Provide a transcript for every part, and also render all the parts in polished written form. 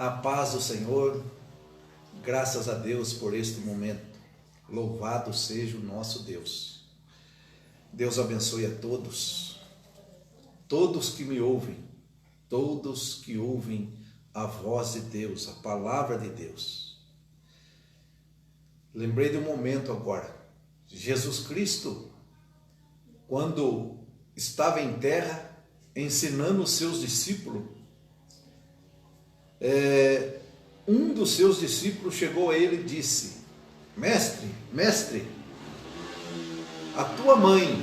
A paz do Senhor, graças a Deus por este momento. Louvado seja o nosso Deus. Deus abençoe a todos que me ouvem, todos que ouvem a voz de Deus, a palavra de Deus. Lembrei de um momento agora. Jesus Cristo, quando estava em terra, ensinando os seus discípulos, um dos seus discípulos chegou a ele e disse: Mestre, a tua mãe,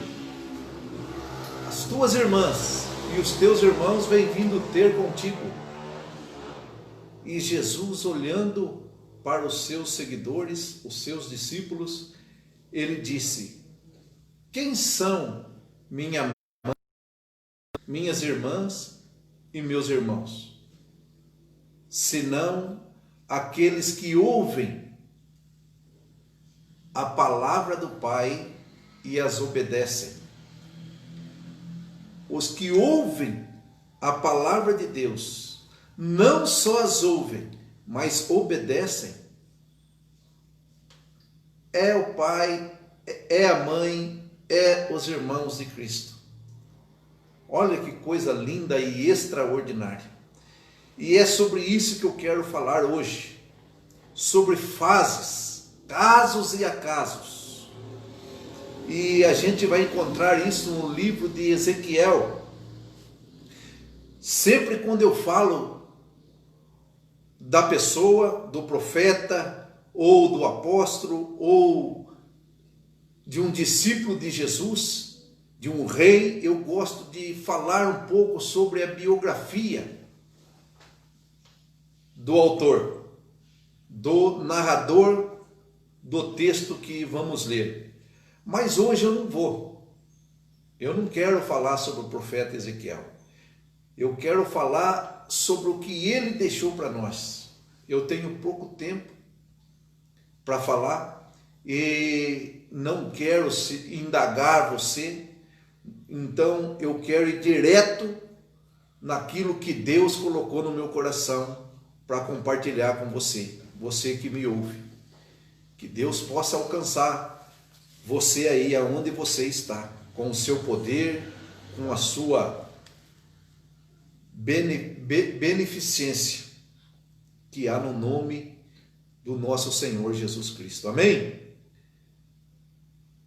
as tuas irmãs e os teus irmãos vêm vindo ter contigo. E Jesus, olhando para os seus seguidores, os seus discípulos, ele disse: quem são minha mãe, minhas irmãs e meus irmãos? Senão aqueles que ouvem a palavra do Pai e as obedecem. Os que ouvem a palavra de Deus, não só as ouvem, mas obedecem, é o Pai, é a mãe, é os irmãos de Cristo. Olha que coisa linda e extraordinária. E é sobre isso que eu quero falar hoje, sobre fases, casos e acasos. E a gente vai encontrar isso no livro de Ezequiel. Sempre quando eu falo da pessoa, do profeta, ou do apóstolo, ou de um discípulo de Jesus, de um rei, eu gosto de falar um pouco sobre a biografia do autor, do narrador do texto que vamos ler. Mas hoje eu não quero falar sobre o profeta Ezequiel. Eu quero falar sobre o que ele deixou para nós. Eu tenho pouco tempo para falar e não quero indagar você, então eu quero ir direto naquilo que Deus colocou no meu coração para compartilhar com você que me ouve. Que Deus possa alcançar você aí aonde você está, com o seu poder, com a sua beneficência que há no nome do nosso Senhor Jesus Cristo. Amém?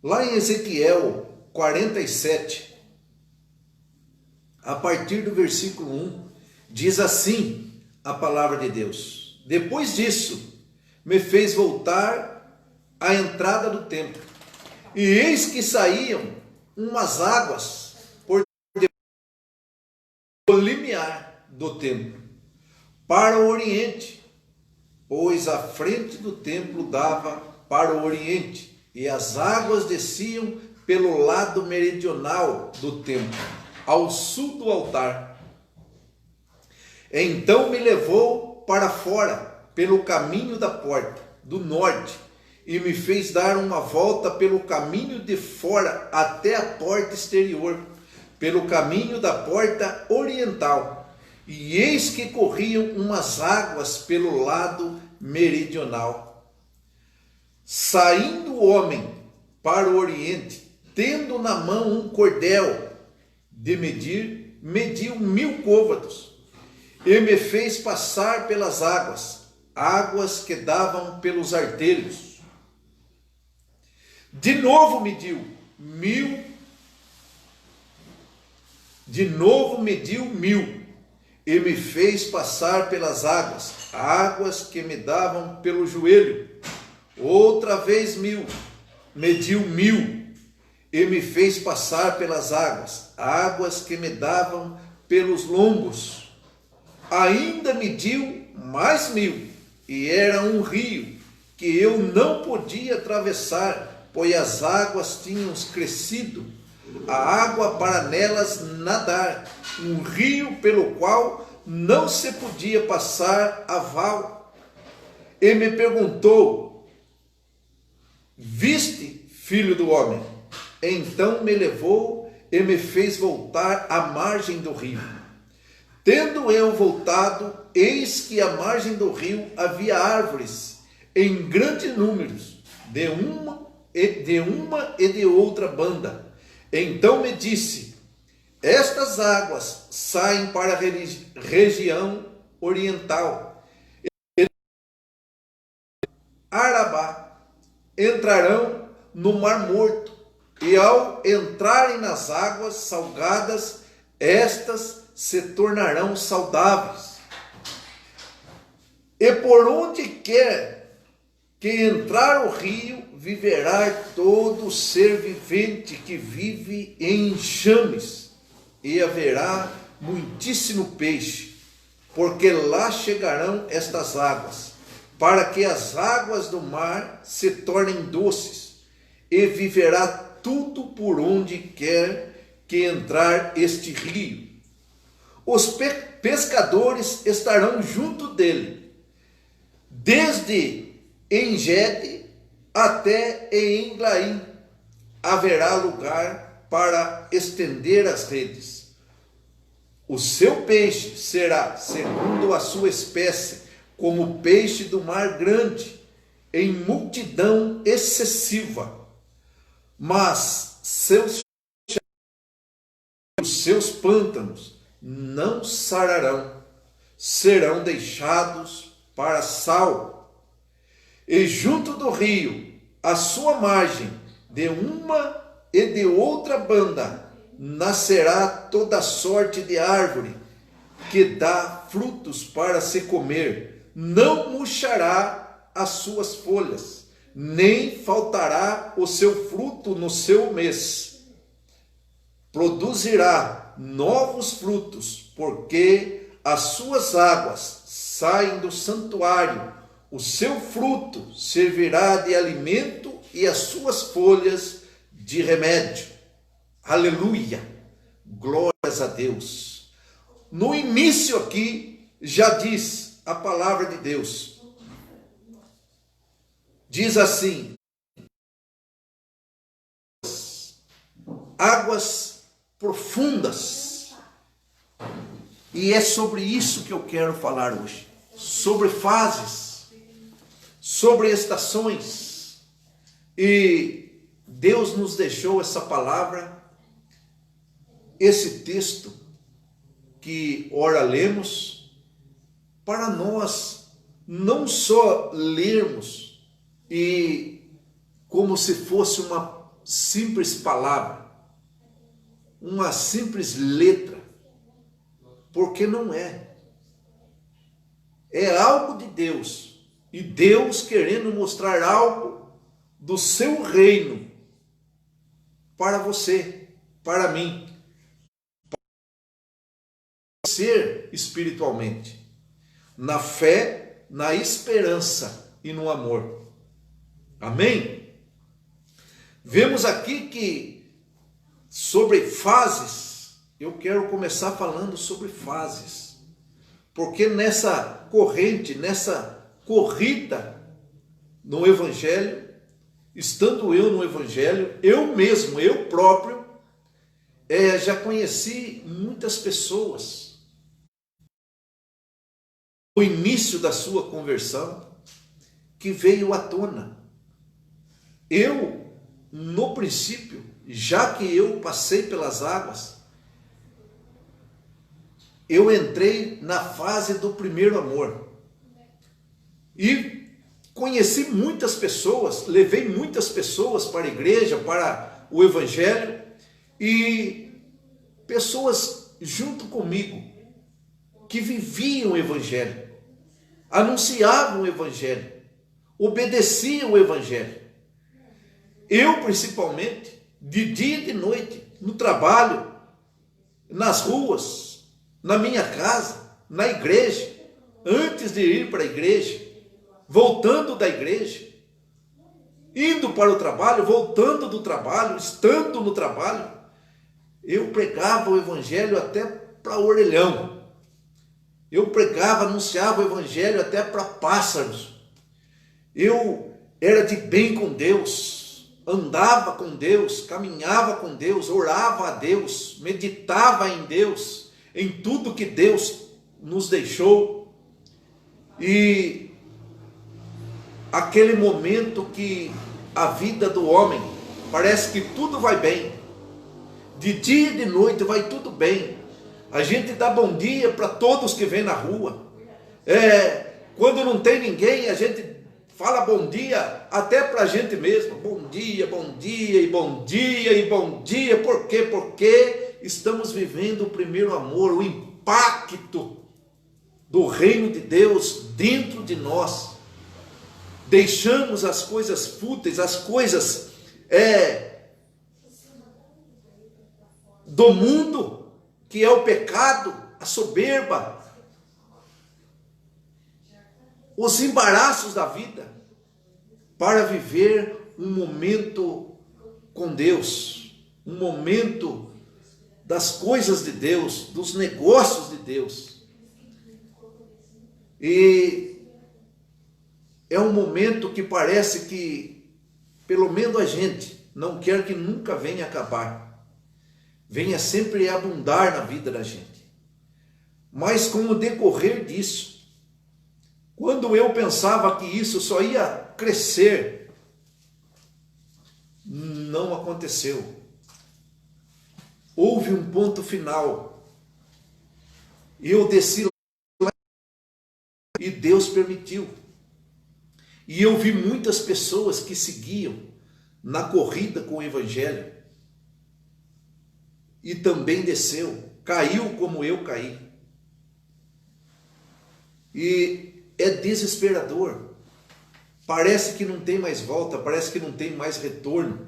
Lá em Ezequiel 47, a partir do versículo 1, diz assim a palavra de Deus: depois disso, me fez voltar à entrada do templo, e eis que saíam umas águas por o limiar do templo, para o oriente, pois a frente do templo dava para o oriente, e as águas desciam pelo lado meridional do templo, ao sul do altar. Então me levou para fora, pelo caminho da porta do norte, e me fez dar uma volta pelo caminho de fora até a porta exterior, pelo caminho da porta oriental. E eis que corriam umas águas pelo lado meridional. Saindo o homem para o oriente, tendo na mão um cordel de medir, mediu 1000 côvados. E me fez passar pelas águas que davam pelos artelhos. De novo mediu 1000, e me fez passar pelas águas que me davam pelo joelho. Outra vez 1000, mediu 1000, e me fez passar pelas águas que me davam pelos lombos. Ainda mediu mais 1000, e era um rio que eu não podia atravessar, pois as águas tinham crescido, a água para nelas nadar, um rio pelo qual não se podia passar a val. E me perguntou: viste, filho do homem? Então me levou e me fez voltar à margem do rio. Tendo eu voltado, eis que à margem do rio havia árvores em grandes números, de uma e de outra banda. Então me disse: estas águas saem para a região oriental, Arabá, entrarão no Mar Morto, e ao entrarem nas águas salgadas, estas se tornarão saudáveis. E por onde quer que entrar o rio, viverá todo ser vivente que vive em enxames, e haverá muitíssimo peixe, porque lá chegarão estas águas, para que as águas do mar se tornem doces, e viverá tudo por onde quer que entrar este rio. Os pescadores estarão junto dele, desde Engede até Englaim haverá lugar para estender as redes. O seu peixe será, segundo a sua espécie, como peixe do mar grande, em multidão excessiva. Mas os seus pântanos não sararão, serão deixados para sal. E junto do rio, à sua margem, de uma e de outra banda, nascerá toda sorte de árvore, que dá frutos para se comer. Não murchará as suas folhas, nem faltará o seu fruto no seu mês. Produzirá novos frutos, porque as suas águas saem do santuário. O seu fruto servirá de alimento e as suas folhas de remédio. Aleluia! Glórias a Deus. No início aqui já diz a palavra de Deus. Diz assim: águas profundas. E é sobre isso que eu quero falar hoje. Sobre fases, sobre estações. E Deus nos deixou essa palavra, esse texto que ora lemos, para nós não só lermos e como se fosse uma simples palavra, uma simples letra, porque não é. É algo de Deus, e Deus querendo mostrar algo do seu reino para você, para mim, para ser espiritualmente, na fé, na esperança e no amor. Amém? Vemos aqui que sobre fases, eu quero começar falando sobre fases, porque nessa corrente, nessa corrida no Evangelho, estando eu no Evangelho, eu mesmo, eu próprio, já conheci muitas pessoas. O início da sua conversão, que veio à tona. Eu, no princípio, já que eu passei pelas águas, eu entrei na fase do primeiro amor. E conheci muitas pessoas, levei muitas pessoas para a igreja, para o Evangelho, e pessoas junto comigo, que viviam o Evangelho, anunciavam o Evangelho, obedeciam o Evangelho. Eu, principalmente, de dia e de noite, no trabalho, nas ruas, na minha casa, na igreja, antes de ir para a igreja, voltando da igreja, indo para o trabalho, voltando do trabalho, estando no trabalho, eu pregava o Evangelho até para orelhão. Eu pregava, anunciava o Evangelho até para pássaros. Eu era de bem com Deus, andava com Deus, caminhava com Deus, orava a Deus, meditava em Deus, em tudo que Deus nos deixou, e aquele momento que a vida do homem parece que tudo vai bem, de dia e de noite vai tudo bem, a gente dá bom dia para todos que vêm na rua, quando não tem ninguém a gente fala bom dia até para a gente mesmo, bom dia, bom dia, e bom dia, e bom dia. Por quê? Porque estamos vivendo o primeiro amor, o impacto do reino de Deus dentro de nós. Deixamos as coisas fúteis, as coisas do mundo, que é o pecado, a soberba, os embaraços da vida, para viver um momento com Deus, um momento das coisas de Deus, dos negócios de Deus. E é um momento que parece que, pelo menos a gente, não quer que nunca venha acabar, venha sempre abundar na vida da gente. Mas com o decorrer disso, quando eu pensava que isso só ia crescer, não aconteceu. Houve um ponto final. Eu desci lá e Deus permitiu. E eu vi muitas pessoas que seguiam na corrida com o Evangelho. E também desceu, caiu como eu caí. E é desesperador, parece que não tem mais volta, parece que não tem mais retorno,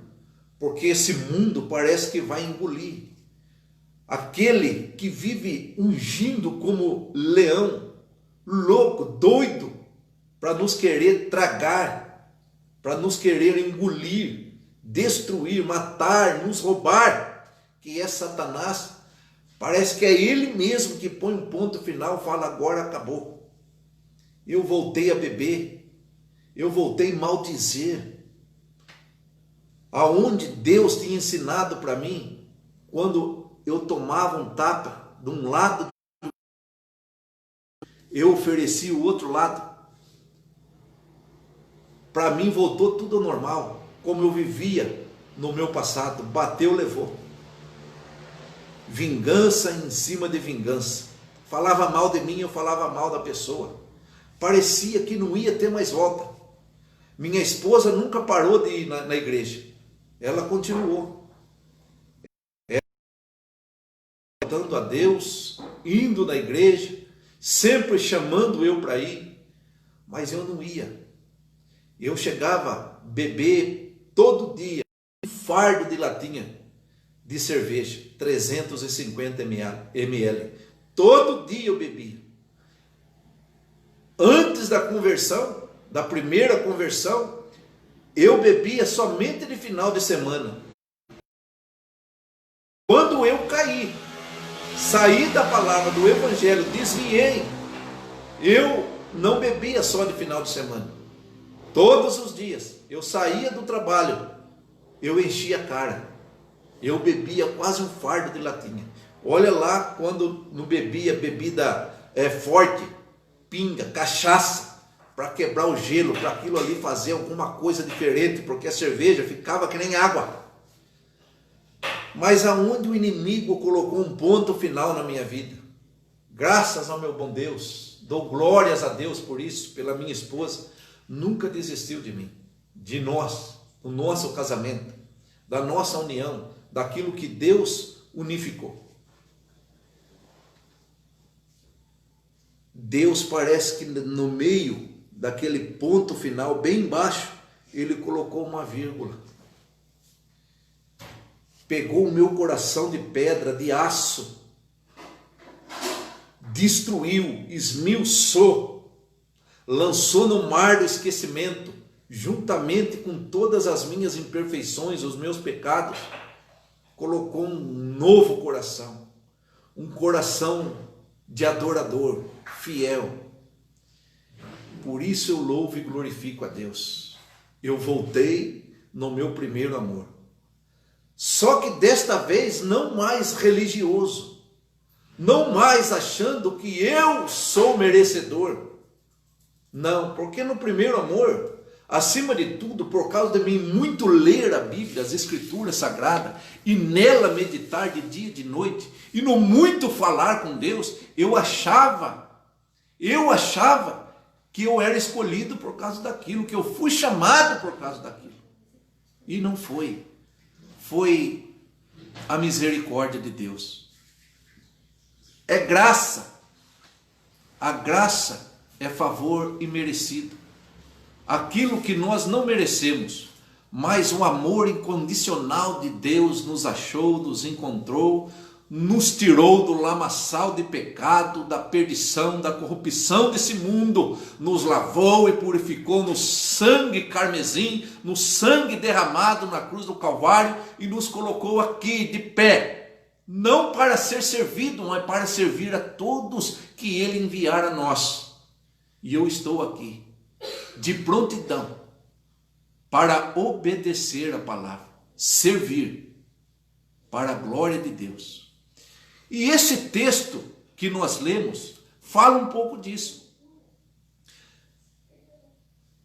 porque esse mundo parece que vai engolir. Aquele que vive ungindo como leão, louco, doido, para nos querer tragar, para nos querer engolir, destruir, matar, nos roubar, que é Satanás, parece que é ele mesmo que põe um ponto final e fala: agora acabou. Eu voltei a beber, eu voltei a maldizer, aonde Deus tinha ensinado para mim, quando eu tomava um tapa de um lado, eu ofereci o outro lado, para mim voltou tudo ao normal, como eu vivia no meu passado, bateu, levou, vingança em cima de vingança, falava mal de mim, eu falava mal da pessoa, parecia que não ia ter mais volta. Minha esposa nunca parou de ir na igreja. Ela continuou. Voltando a Deus, indo na igreja, sempre chamando eu para ir. Mas eu não ia. Eu chegava a beber todo dia um fardo de latinha de cerveja, 350 ml. Todo dia eu bebia. Antes da conversão, da primeira conversão, eu bebia somente de final de semana. Quando eu caí, saí da palavra do Evangelho, desviei, eu não bebia só de final de semana. Todos os dias, eu saía do trabalho, eu enchia a cara, eu bebia quase um fardo de latinha. Olha lá, quando não bebia bebida forte, pinga, cachaça, para quebrar o gelo, para aquilo ali fazer alguma coisa diferente, porque a cerveja ficava que nem água. Mas aonde o inimigo colocou um ponto final na minha vida, graças ao meu bom Deus, dou glórias a Deus por isso, pela minha esposa, nunca desistiu de mim, de nós, do nosso casamento, da nossa união, daquilo que Deus unificou. Deus parece que no meio daquele ponto final, bem embaixo, Ele colocou uma vírgula. Pegou o meu coração de pedra, de aço, destruiu, esmiuçou, lançou no mar do esquecimento, juntamente com todas as minhas imperfeições, os meus pecados, colocou um novo coração, um coração de adorador, fiel. Por isso eu louvo e glorifico a Deus. Eu voltei no meu primeiro amor. Só que desta vez não mais religioso, não mais achando que eu sou merecedor. Não, porque no primeiro amor, acima de tudo, por causa de mim muito ler a Bíblia, as Escrituras Sagradas, e nela meditar de dia e de noite, e no muito falar com Deus, eu achava que eu era escolhido por causa daquilo, que eu fui chamado por causa daquilo. E não foi. Foi a misericórdia de Deus. É graça. A graça é favor imerecido. Aquilo que nós não merecemos, mas o amor incondicional de Deus nos achou, nos encontrou, nos tirou do lamaçal de pecado, da perdição, da corrupção desse mundo, nos lavou e purificou no sangue carmesim, no sangue derramado na cruz do Calvário, e nos colocou aqui de pé, não para ser servido, mas para servir a todos que Ele enviar a nós. E eu estou aqui, de prontidão, para obedecer a palavra, servir, para a glória de Deus. E esse texto que nós lemos fala um pouco disso.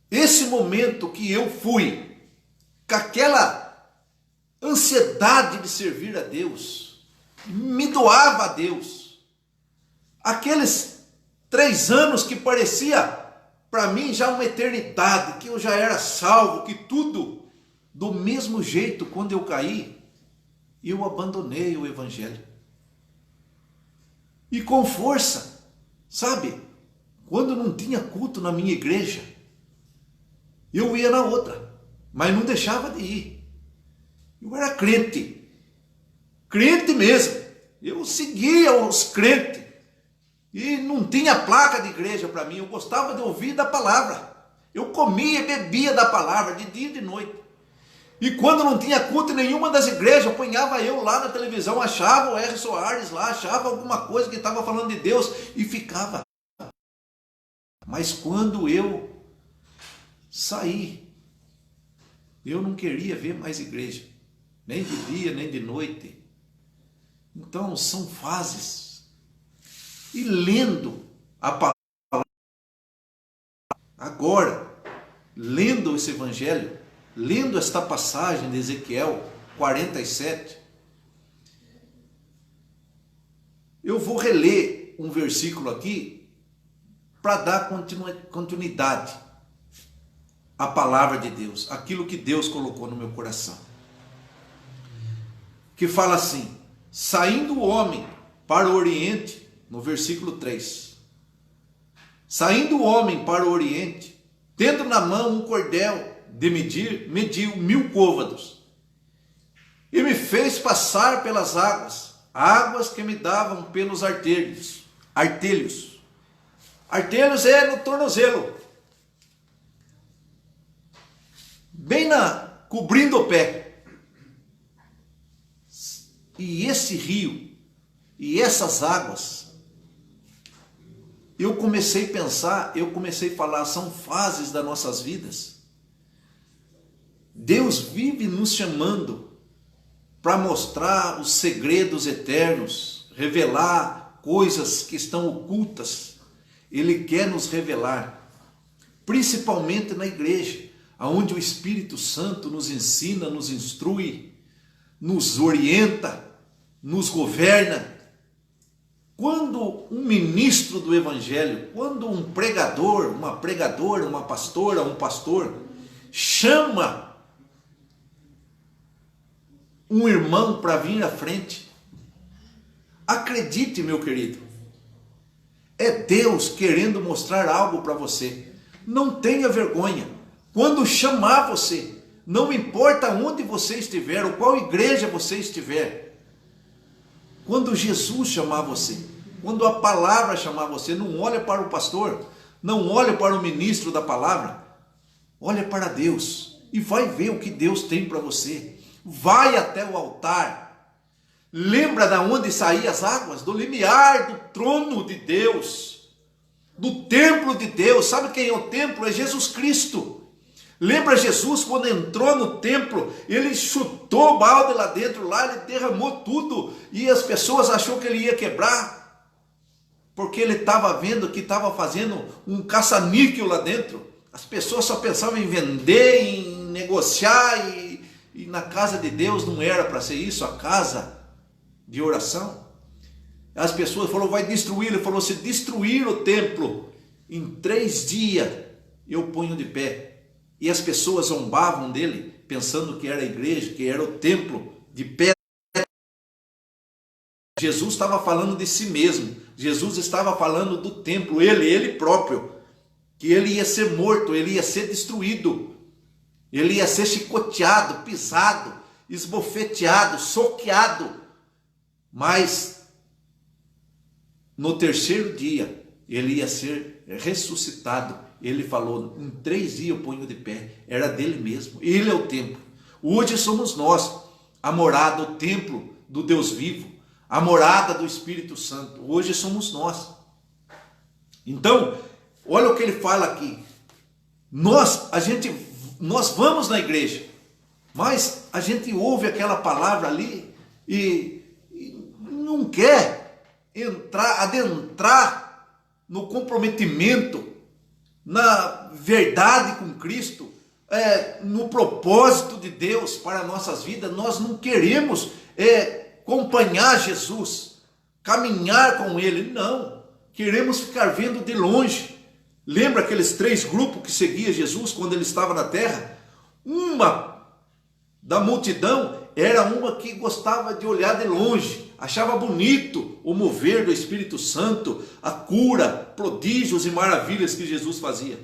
Esse momento que eu fui com aquela ansiedade de servir a Deus, me doava a Deus. Aqueles 3 anos que parecia para mim já uma eternidade, que eu já era salvo, que tudo, do mesmo jeito, quando eu caí, eu abandonei o Evangelho. E com força, sabe? Quando não tinha culto na minha igreja, eu ia na outra, mas não deixava de ir. Eu era crente, crente mesmo. Eu seguia os crentes e não tinha placa de igreja para mim. Eu gostava de ouvir da palavra. Eu comia e bebia da palavra de dia e de noite. E quando não tinha culto em nenhuma das igrejas, apanhava eu lá na televisão, achava o R. Soares lá, achava alguma coisa que estava falando de Deus e ficava. Mas quando eu saí, eu não queria ver mais igreja, nem de dia, nem de noite. Então são fases. E lendo a palavra, agora, lendo esse evangelho, lendo esta passagem de Ezequiel 47, eu vou reler um versículo aqui para dar continuidade à palavra de Deus, aquilo que Deus colocou no meu coração. Que fala assim: saindo o homem para o oriente, no versículo 3. Saindo o homem para o oriente, tendo na mão um cordel de medir, mediu 1000 côvados, e me fez passar pelas águas, águas que me davam pelos artelhos. Artelhos é no tornozelo, bem cobrindo o pé. E esse rio e essas águas, eu comecei a pensar, eu comecei a falar, são fases das nossas vidas. Deus vive nos chamando para mostrar os segredos eternos, revelar coisas que estão ocultas. Ele quer nos revelar, principalmente na igreja, onde o Espírito Santo nos ensina, nos instrui, nos orienta, nos governa. Quando um ministro do Evangelho, quando um pregador, uma pregadora, uma pastora, um pastor, chama um irmão para vir à frente, acredite, meu querido, é Deus querendo mostrar algo para você. Não tenha vergonha. Quando chamar você, não importa onde você estiver, ou qual igreja você estiver, quando Jesus chamar você, quando a palavra chamar você, não olha para o pastor, não olha para o ministro da palavra, olha para Deus e vai ver o que Deus tem para você. Vai até o altar. Lembra de onde saíam as águas? Do limiar do trono de Deus, do templo de Deus. Sabe quem é o templo? É Jesus Cristo. Lembra Jesus quando entrou no templo, ele chutou o balde lá dentro, lá ele derramou tudo, e as pessoas achou que ele ia quebrar. porque ele estava vendo que estava fazendo um caça-níquel lá dentro. As pessoas só pensavam em vender, em negociar, e na casa de Deus não era para ser isso, a casa de oração. As pessoas falaram, vai destruir. Ele falou, se destruir o templo, em 3 dias eu ponho de pé. E as pessoas zombavam dele, pensando que era a igreja, que era o templo de pé. Jesus estava falando de si mesmo. Jesus estava falando do templo, ele próprio. Que ele ia ser morto, ele ia ser destruído. Ele ia ser chicoteado, pisado, esbofeteado, soqueado. Mas no 3º dia ele ia ser ressuscitado. Ele falou, em 3 dias eu ponho de pé. Era dele mesmo, ele é o templo. Hoje somos nós, a morada, o templo do Deus vivo, a morada do Espírito Santo. Hoje somos nós. Então, olha o que ele fala aqui. Nós vamos na igreja, mas a gente ouve aquela palavra ali e não quer adentrar no comprometimento, na verdade com Cristo, no propósito de Deus para nossas vidas. Nós não queremos acompanhar Jesus, caminhar com Ele, não. Queremos ficar vendo de longe. Lembra aqueles 3 grupos que seguiam Jesus quando Ele estava na terra? Uma da multidão era uma que gostava de olhar de longe, achava bonito o mover do Espírito Santo, a cura, prodígios e maravilhas que Jesus fazia.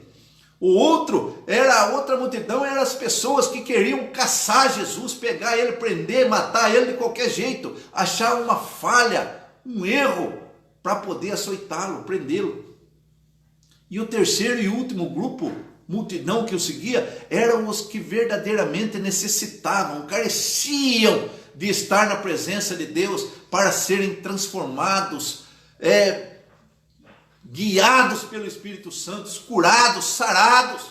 A outra multidão eram as pessoas que queriam caçar Jesus, pegar ele, prender, matar ele de qualquer jeito, achar uma falha, um erro, para poder açoitá-lo, prendê-lo. E o 3º e último grupo, multidão que o seguia, eram os que verdadeiramente necessitavam, careciam de estar na presença de Deus para serem transformados, guiados pelo Espírito Santo, curados, sarados,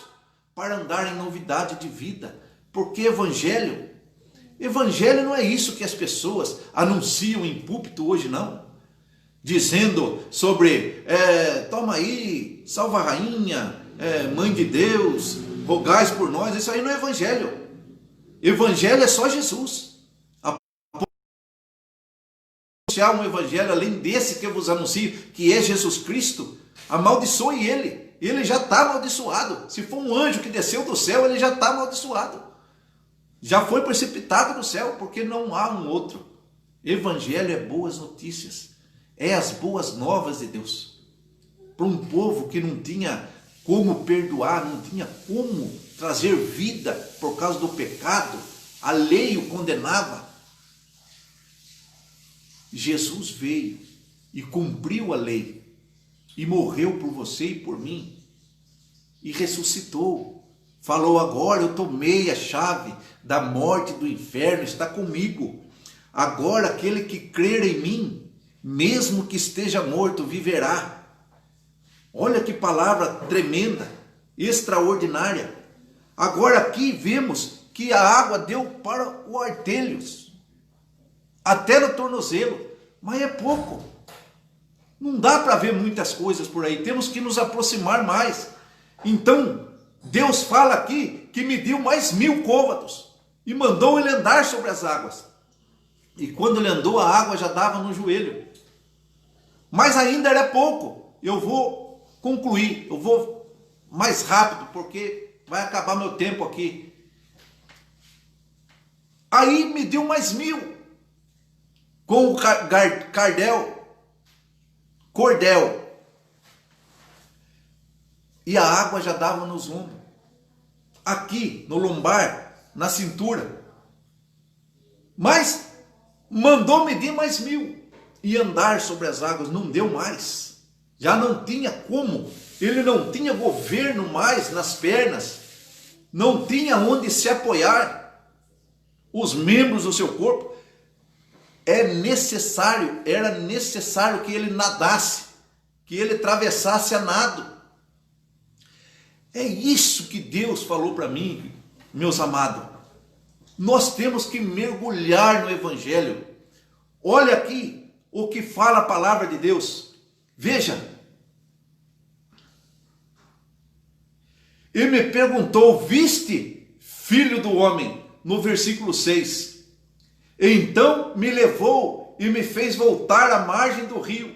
para andar em novidade de vida. Porque evangelho não é isso que as pessoas anunciam em púlpito hoje, não. Dizendo sobre, toma aí, salva a rainha, mãe de Deus, rogais por nós. Isso aí não é evangelho. Evangelho é só Jesus. Anunciar um evangelho além desse que eu vos anuncio, que é Jesus Cristo, amaldiçoe ele. Ele já está amaldiçoado. Se for um anjo que desceu do céu, ele já está amaldiçoado. Já foi precipitado do céu, porque não há um outro. Evangelho é boas notícias. É as boas novas de Deus. Para um povo que não tinha como perdoar, não tinha como trazer vida por causa do pecado, a lei o condenava. Jesus veio e cumpriu a lei, e morreu por você e por mim, e ressuscitou. Falou, agora eu tomei a chave da morte e do inferno, está comigo. Agora aquele que crer em mim, mesmo que esteja morto, viverá. Olha que palavra tremenda, extraordinária. Agora aqui vemos que a água deu para o artelhos, até no tornozelo, mas é pouco. Não dá para ver muitas coisas por aí, temos que nos aproximar mais. Então, Deus fala aqui que mediu mais 1000 côvados e mandou ele andar sobre as águas. E quando ele andou, a água já dava no joelho. Mas ainda era pouco. Eu vou concluir, eu vou mais rápido, porque vai acabar meu tempo aqui. Aí mediu mais 1000 com o cordel. E a água já dava nos ombros, aqui no lombar, na cintura. Mas mandou medir mais 1000 e andar sobre as águas. Não deu mais, já não tinha como. Ele não tinha governo mais nas pernas, não tinha onde se apoiar os membros do seu corpo. Era necessário que ele nadasse, que ele atravessasse a nado. É isso que Deus falou para mim, meus amados. Nós temos que mergulhar no Evangelho. Olha aqui o que fala a palavra de Deus. Veja, e me perguntou: viste, filho do homem? No versículo 6. Então me levou e me fez voltar à margem do rio.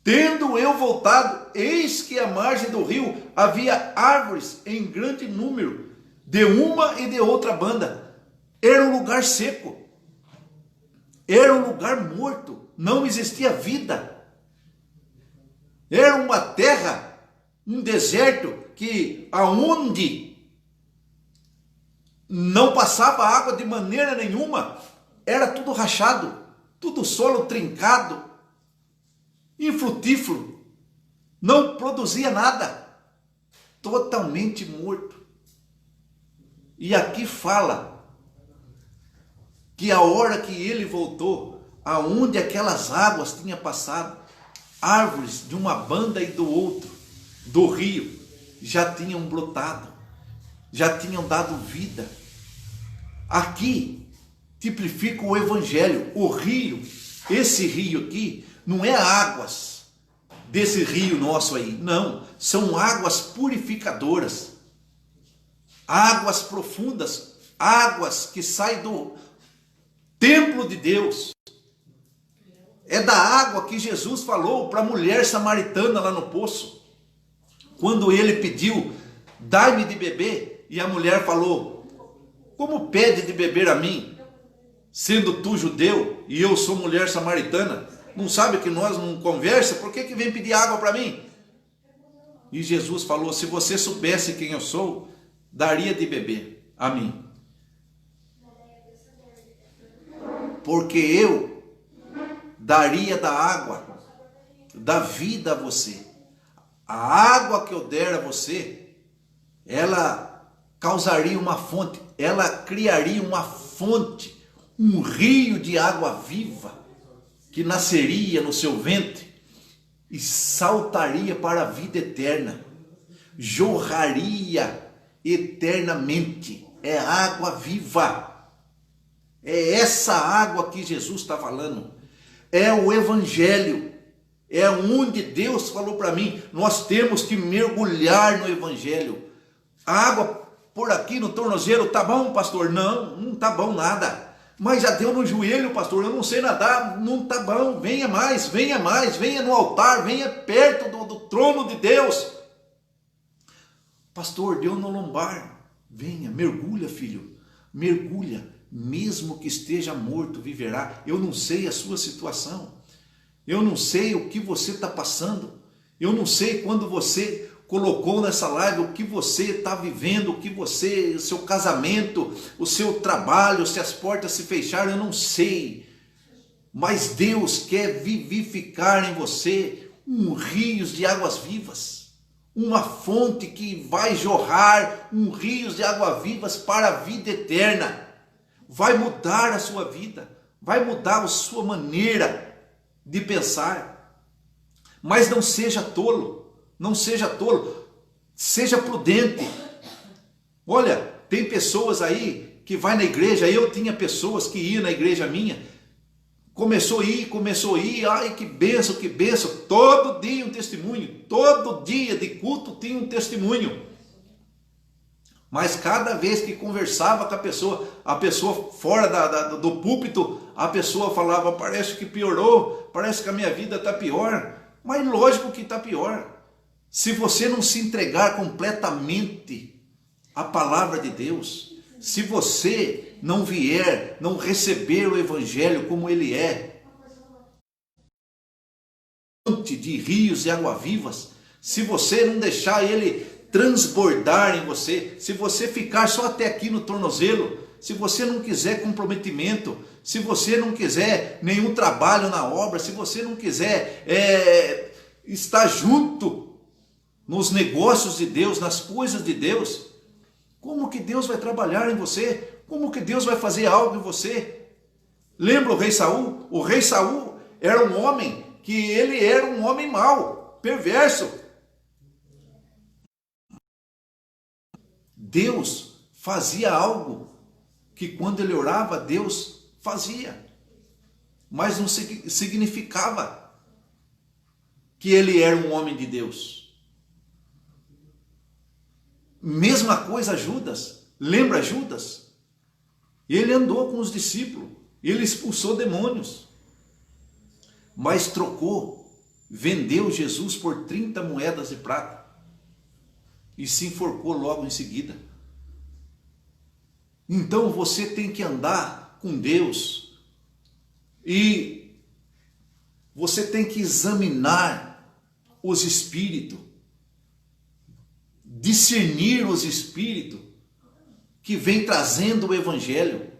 Tendo eu voltado, eis que à margem do rio havia árvores em grande número, de uma e de outra banda. Era um lugar seco, era um lugar morto, não existia vida. Era uma terra, um deserto, que aonde não passava água de maneira nenhuma, era tudo rachado, tudo solo trincado, infrutífero, não produzia nada, totalmente morto. E aqui fala que a hora que ele voltou, aonde aquelas águas tinham passado, árvores de uma banda e do outro, do rio, já tinham brotado, já tinham dado vida. Aqui tipifica o evangelho. O rio, esse rio aqui, não é águas desse rio nosso aí, não, são águas purificadoras, águas profundas, águas que saem do templo de Deus. É da água que Jesus falou para a mulher samaritana lá no poço, quando ele pediu: dai-me de beber, e a mulher falou: como pede de beber a mim, sendo tu judeu e eu sou mulher samaritana? Não sabe que nós não conversa? Por que vem pedir água para mim? E Jesus falou: se você soubesse quem eu sou, daria de beber a mim, porque eu daria da água da vida a você. A água que eu der a você, ela causaria uma fonte, ela criaria uma fonte, um rio de água viva, que nasceria no seu ventre e saltaria para a vida eterna, jorraria eternamente. É água viva, é essa água que Jesus está falando, é o evangelho, é onde Deus falou para mim, nós temos que mergulhar no evangelho. A água por aqui no tornozelo, tá bom, pastor? Não, não tá bom nada. Mas já deu no joelho, pastor, eu não sei nadar, não tá bom. Venha mais, venha no altar, venha perto do trono de Deus. Pastor, deu no lombar. Venha, mergulha, filho, mergulha. Mesmo que esteja morto, viverá. Eu não sei a sua situação, eu não sei o que você está passando, eu não sei quando você colocou nessa live o que você está vivendo, o que você, o seu casamento, o seu trabalho, se as portas se fecharam, eu não sei. Mas Deus quer vivificar em você rios de águas vivas, uma fonte que vai jorrar rios de águas vivas para a vida eterna. Vai mudar a sua vida, vai mudar a sua maneira de pensar. Mas não seja tolo. Não seja tolo, seja prudente. Olha, tem pessoas aí que vai na igreja, eu tinha pessoas que iam na igreja minha, começou a ir, ai que benção, todo dia um testemunho, todo dia de culto tinha um testemunho. Mas cada vez que conversava com a pessoa fora do púlpito, a pessoa falava: parece que piorou, parece que a minha vida está pior. Mas lógico que está pior. Se você não se entregar completamente à palavra de Deus, se você não vier, não receber o evangelho como ele é, fonte de rios e água vivas, se você não deixar ele transbordar em você, se você ficar só até aqui no tornozelo, se você não quiser comprometimento, se você não quiser nenhum trabalho na obra, se você não quiser estar junto nos negócios de Deus, nas coisas de Deus, como que Deus vai trabalhar em você? Como que Deus vai fazer algo em você? Lembra o rei Saul? O rei Saul era um homem que ele era um homem mau, perverso. Deus fazia algo que quando ele orava, Deus fazia, mas não significava que ele era um homem de Deus. Mesma coisa Judas. Lembra Judas? Ele andou com os discípulos, ele expulsou demônios, mas vendeu Jesus por 30 moedas de prata e se enforcou logo em seguida. Então você tem que andar com Deus e você tem que examinar os espíritos, discernir os espíritos que vem trazendo o evangelho,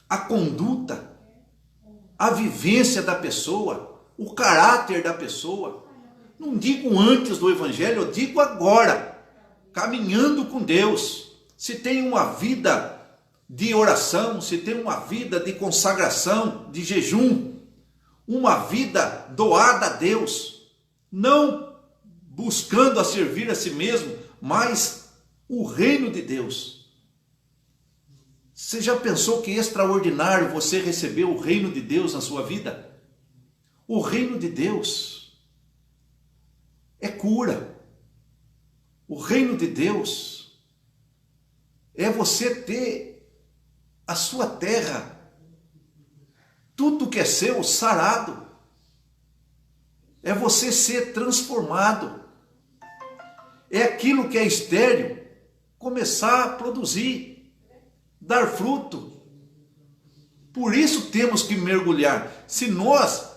a conduta, a vivência da pessoa, o caráter da pessoa. Não digo antes do evangelho, eu digo agora, caminhando com Deus. Se tem uma vida de oração, se tem uma vida de consagração, de jejum, uma vida doada a Deus, não buscando a servir a si mesmo, mas o reino de Deus. Você já pensou que extraordinário você recebeu o reino de Deus na sua vida? O reino de Deus é cura. O reino de Deus é você ter a sua terra, tudo que é seu, sarado. É você ser transformado. É aquilo que é estéril começar a produzir, dar fruto. Por isso temos que mergulhar. Se nós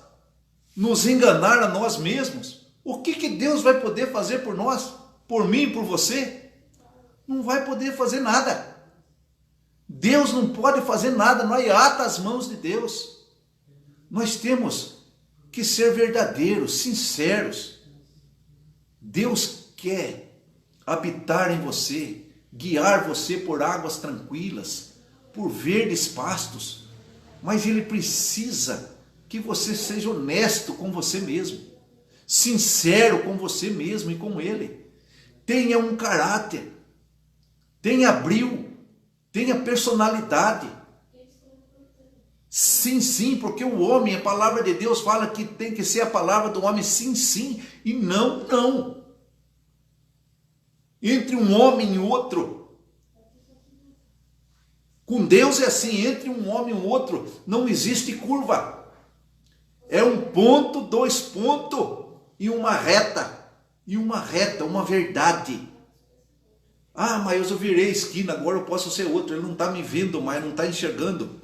nos enganar a nós mesmos, o que Deus vai poder fazer por nós? Por mim, por você? Não vai poder fazer nada. Deus não pode fazer nada, nós ata as mãos de Deus. Nós temos que ser verdadeiros, sinceros. Deus quer habitar em você, guiar você por águas tranquilas, por verdes pastos, mas Ele precisa que você seja honesto com você mesmo, sincero com você mesmo e com Ele. Tenha um caráter, tenha brio, tenha personalidade. Sim, sim, porque o homem, a palavra de Deus fala que tem que ser a palavra do homem sim, sim e não, não. Entre um homem e outro, com Deus é assim, entre um homem e outro não existe curva. É um ponto, 2 pontos e uma reta. E uma reta, uma verdade. Ah, mas eu virei esquina, agora eu posso ser outro. Ele não está me vendo mais, não está enxergando.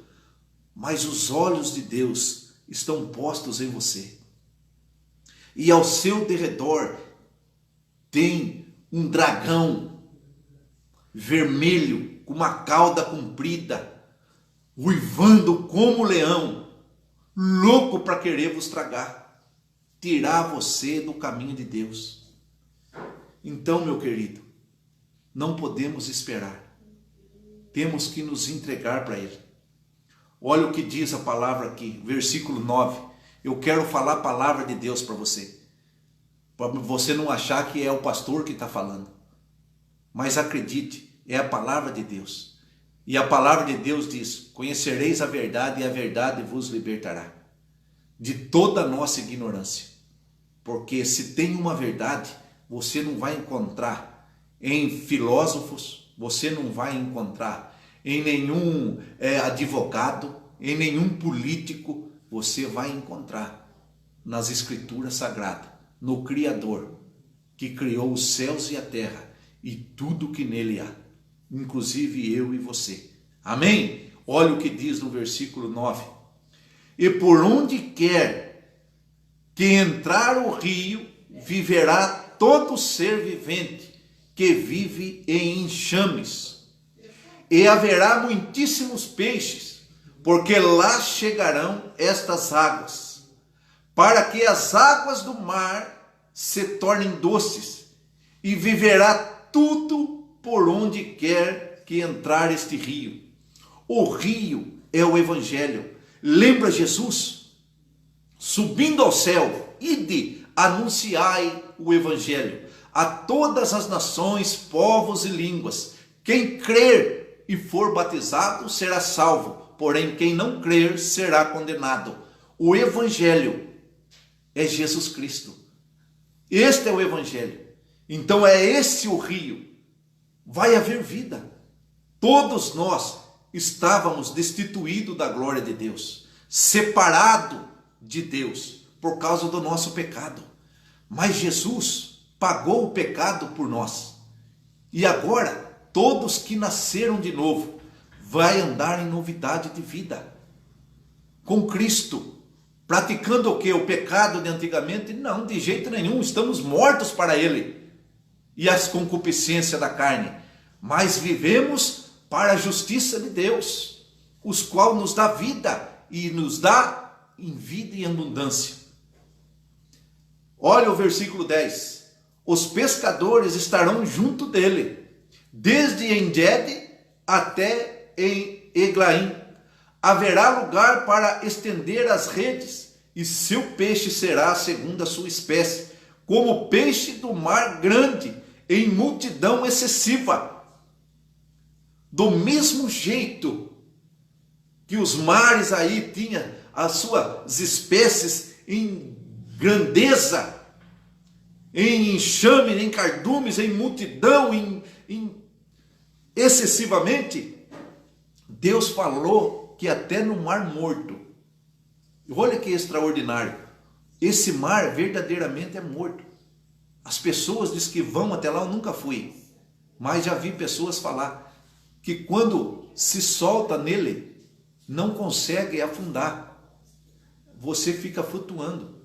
Mas os olhos de Deus estão postos em você. E ao seu derredor tem um dragão vermelho, com uma cauda comprida, uivando como leão, louco para querer vos tragar, tirar você do caminho de Deus. Então, meu querido, não podemos esperar. Temos que nos entregar para Ele. Olha o que diz a palavra aqui, versículo 9. Eu quero falar a palavra de Deus para você. Para você não achar que é o pastor que está falando. Mas acredite, é a palavra de Deus. E a palavra de Deus diz: conhecereis a verdade e a verdade vos libertará de toda a nossa ignorância. Porque se tem uma verdade, você não vai encontrar em filósofos, você não vai encontrar em nenhum advogado, em nenhum político, você vai encontrar nas Escrituras Sagradas, no Criador, que criou os céus e a terra e tudo que nele há, inclusive eu e você. Amém? Olha o que diz no versículo 9. E por onde quer que entrar o rio, viverá todo ser vivente que vive em enxames. E haverá muitíssimos peixes, porque lá chegarão estas águas, para que as águas do mar se tornem doces, e viverá tudo por onde quer que entrar este rio. O rio é o Evangelho. Lembra Jesus? Subindo ao céu, ide, anunciai o Evangelho a todas as nações, povos e línguas. Quem crer e for batizado será salvo, porém quem não crer será condenado. O Evangelho é Jesus Cristo. Este é o Evangelho. Então é esse o rio. Vai haver vida. Todos nós estávamos destituídos da glória de Deus, separados de Deus por causa do nosso pecado. Mas Jesus pagou o pecado por nós. E agora, todos que nasceram de novo, vai andar em novidade de vida. Com Cristo. Praticando o que? O pecado de antigamente? Não, de jeito nenhum. Estamos mortos para ele e as concupiscências da carne. Mas vivemos para a justiça de Deus, os qual nos dá vida e nos dá em vida e abundância. Olha o versículo 10. Os pescadores estarão junto dele, desde En-Gedi até em Eglaim. Haverá lugar para estender as redes, e seu peixe será segundo a sua espécie, como peixe do mar grande, em multidão excessiva. Do mesmo jeito que os mares aí tinham as suas espécies em grandeza, em enxame, em cardumes, em multidão, excessivamente, Deus falou que até no mar morto, olha que extraordinário, esse mar verdadeiramente é morto. As pessoas dizem que vão até lá, eu nunca fui, mas já vi pessoas falar que quando se solta nele, não consegue afundar, você fica flutuando,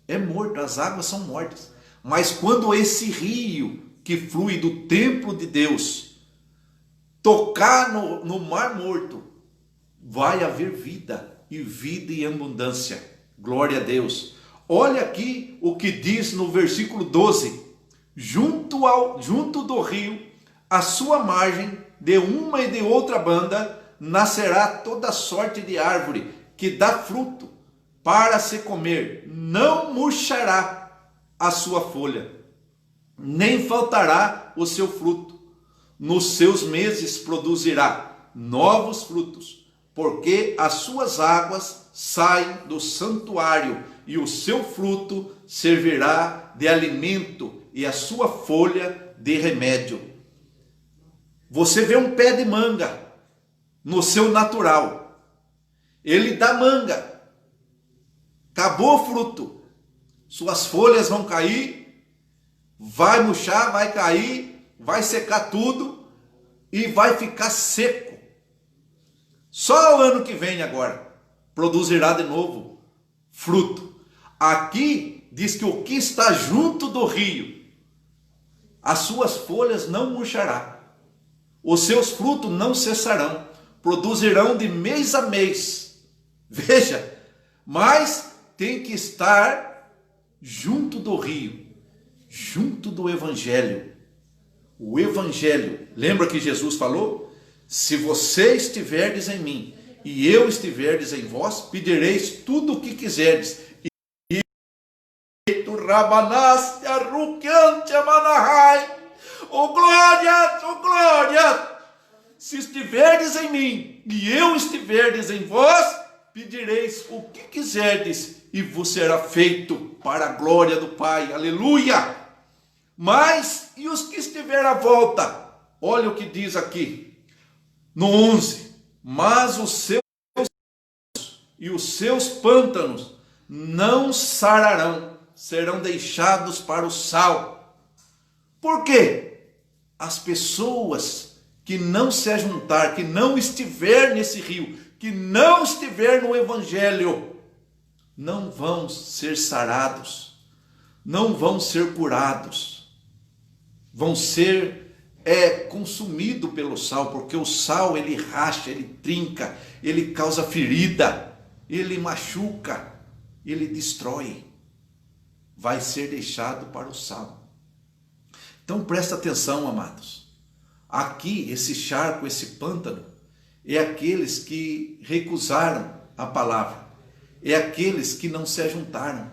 é morto, as águas são mortas. Mas quando esse rio que flui do templo de Deus tocar no mar morto, vai haver vida, e vida em abundância. Glória a Deus. Olha aqui o que diz no versículo 12. Junto do rio, à sua margem, de uma e de outra banda, nascerá toda sorte de árvore que dá fruto para se comer. Não murchará a sua folha, nem faltará o seu fruto. Nos seus meses produzirá novos frutos, porque as suas águas saem do santuário, e o seu fruto servirá de alimento, e a sua folha de remédio. Você vê um pé de manga no seu natural, ele dá manga, acabou o fruto, suas folhas vão cair, vai murchar, vai cair, vai secar tudo e vai ficar seco. Só o ano que vem agora produzirá de novo fruto. Aqui diz que o que está junto do rio, as suas folhas não murchará, os seus frutos não cessarão, produzirão de mês a mês. Veja, mas tem que estar junto do rio, junto do Evangelho. O Evangelho, lembra que Jesus falou? Se vocês estiverdes em mim e eu estiverdes em vós, pedireis tudo o que quiserdes. Oh glória, oh glória! Se estiverdes em mim e eu estiverdes em vós, pedireis o que quiserdes e vos será feito para a glória do Pai. Aleluia! Mas, e os que estiver à volta? Olha o que diz aqui. No 11, mas os seus e os seus pântanos não sararão, serão deixados para o sal. Por quê? As pessoas que não se ajuntar, que não estiver nesse rio, que não estiver no Evangelho, não vão ser sarados, não vão ser curados, vão ser consumido pelo sal, porque o sal ele racha, ele trinca, ele causa ferida, ele machuca, ele destrói, vai ser deixado para o sal. Então presta atenção, amados, aqui esse charco, esse pântano, é aqueles que recusaram a palavra, é aqueles que não se ajuntaram,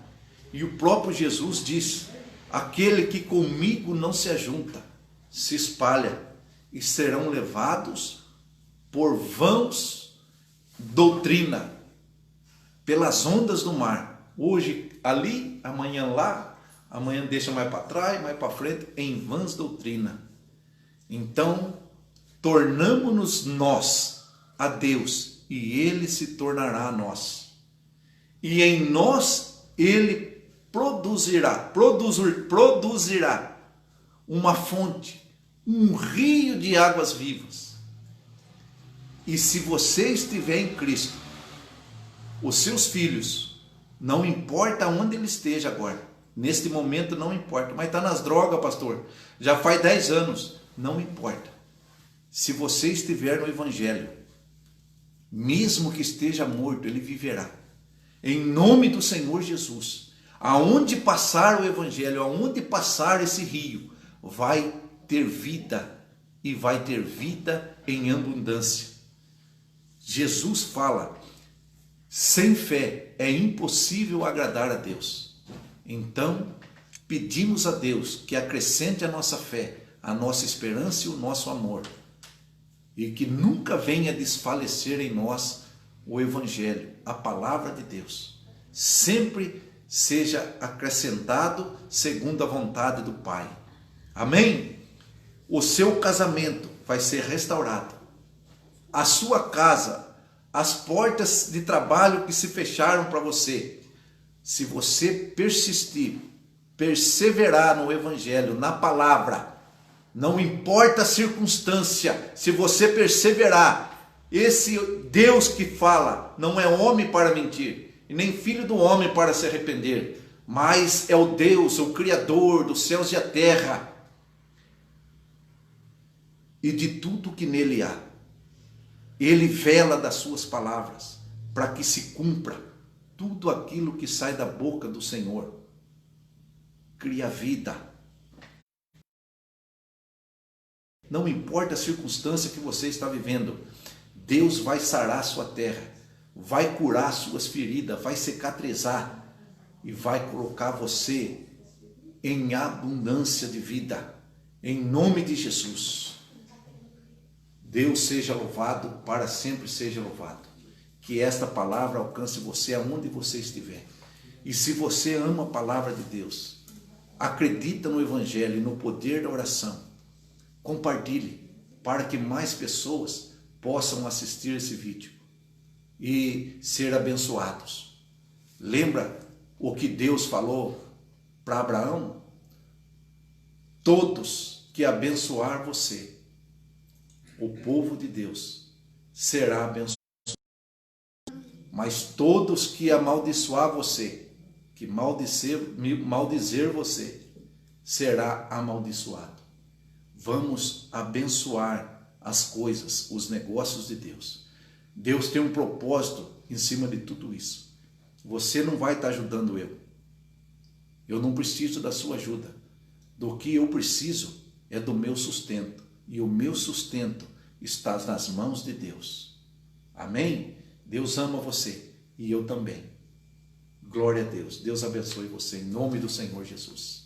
e o próprio Jesus diz, aquele que comigo não se ajunta, se espalha, e serão levados por vãos doutrina, pelas ondas do mar, hoje ali, amanhã lá, amanhã deixa mais para trás, mais para frente, em vãs doutrina. Então, tornamo-nos nós a Deus, e Ele se tornará a nós. E em nós Ele produzirá uma fonte, um rio de águas vivas. E se você estiver em Cristo, os seus filhos, não importa onde ele esteja agora, neste momento não importa, mas está nas drogas, pastor, já faz 10 anos, não importa. Se você estiver no Evangelho, mesmo que esteja morto, ele viverá. Em nome do Senhor Jesus, aonde passar o Evangelho, aonde passar esse rio, vai ter vida, e vai ter vida em abundância. Jesus fala, sem fé é impossível agradar a Deus. Então, pedimos a Deus que acrescente a nossa fé, a nossa esperança e o nosso amor, e que nunca venha desfalecer em nós o Evangelho, a palavra de Deus. Sempre seja acrescentado segundo a vontade do Pai. Amém? O seu casamento vai ser restaurado. A sua casa, as portas de trabalho que se fecharam para você, se você persistir, perseverar no Evangelho, na palavra, não importa a circunstância, se você perseverar, esse Deus que fala não é homem para mentir, e nem filho do homem para se arrepender, mas é o Deus, o Criador dos céus e a terra, e de tudo que nele há. Ele vela das suas palavras, para que se cumpra tudo aquilo que sai da boca do Senhor. Cria vida. Não importa a circunstância que você está vivendo, Deus vai sarar a sua terra, vai curar suas feridas, vai cicatrizar e vai colocar você em abundância de vida, em nome de Jesus. Deus seja louvado, para sempre seja louvado. Que esta palavra alcance você aonde você estiver. E se você ama a palavra de Deus, acredita no Evangelho e no poder da oração, compartilhe para que mais pessoas possam assistir esse vídeo e ser abençoados. Lembra o que Deus falou para Abraão? Todos que abençoar você, o povo de Deus será abençoado. Mas todos que amaldiçoar você, que maldizer você, será amaldiçoado. Vamos abençoar as coisas, os negócios de Deus. Deus tem um propósito em cima de tudo isso. Você não vai estar ajudando eu. Eu não preciso da sua ajuda. Do que eu preciso é do meu sustento. E o meu sustento está nas mãos de Deus. Amém? Deus ama você e eu também. Glória a Deus. Deus abençoe você em nome do Senhor Jesus.